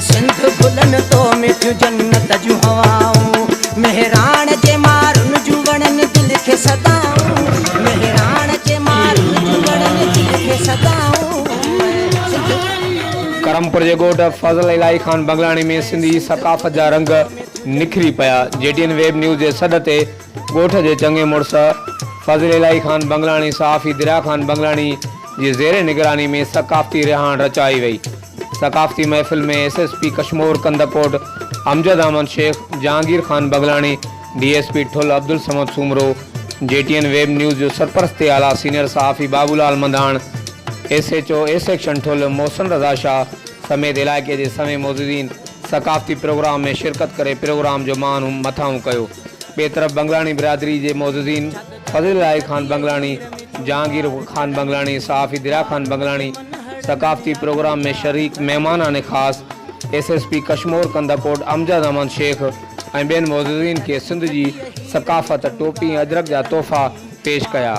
सिंध गुलन तो मिठ जन्नत जूं हवाऊं मेहरान जे मारुन जूं वणन दिल खे सदाऊं मेहरान जे मारुन जूं वणन दिल खे सदाऊं। करमपुर जे ॻोठ फज़ल इलाही खान बंगलाणी में सिंधी सकाफ़त जा रंग निखरी पिया। JTN वेब न्यूज़ जे सॾ ते ॻोठ जे चङे मुड़ुस फज़ल इलाही खान बंगलाणी सहाफ़ी दिरा खान बंगलाणी जी ज़ेर निगरानी में सकाफ़ती रिहाण रचाई वई। सकाफ़ती महफ़िल में SSP Kashmir Kandhkot Amjad Ahmad Sheikh, Jahangir Khan Banglani, DSP Thul Abdul Samad Soomro, JTN web news जो सरपरस्ते आला सीनियर सहाफ़ी Babulal Mandhan, SHO A section Thul Mohsin रज़ा शाह समेत इलाइक़े जे समेत मौजूदीन सकाफ़ती प्रोग्राम में शिरकत करे प्रोग्राम जो मान मथाऊं कयो। ॿिए तरफ़ बंगलाणी बिरादरी जे मौजूदीन फज़ल इलाही खान बंगलाणी, जहांगीर खान बंगलाणी, सहाफ़ी दिरा खान बंगलाणी सकाफ़ती प्रोग्राम में शरीक मेहमानान ख़ास SSP कश्मीर कंदकोट अमजद अहमद शेख ऐं ॿियनि मौजूदीन खे सिंध जी सकाफ़त टोपी अजरक जा तोहफ़ा पेश कया।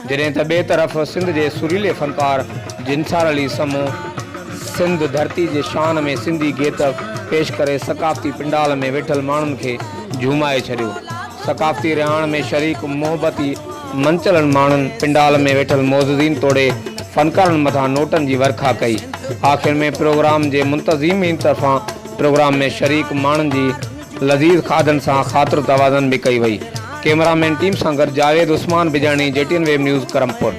जॾहिं त ॿिए तरफ़ सिंध जे सुरीले फ़नकार जिनसार अली समूह सिंध धरती जे शान में सिंधी गीत पेश करे सकाफ़ती पिंडाल में वेठल माण्हुनि खे झूमाए छॾियो। सकाफ़ती रिहाण में शरीक मोहबती मंचलनि माण्हुनि पिंडाल में वेठल मौजूदीन तोड़े फ़नकारनि मथां नोटनि जी वर्खा कई। आख़िर में प्रोग्राम जे मुंतज़ीमीन तरफ़ां प्रोग्राम में शरीक माण्हुनि जी लज़ीज़ खाधनि सां ख़ातिर तवाज़न बि कई वई। कैमरामैन टीम सां गॾु Javed Usman Bijani, JTN web news Karampur.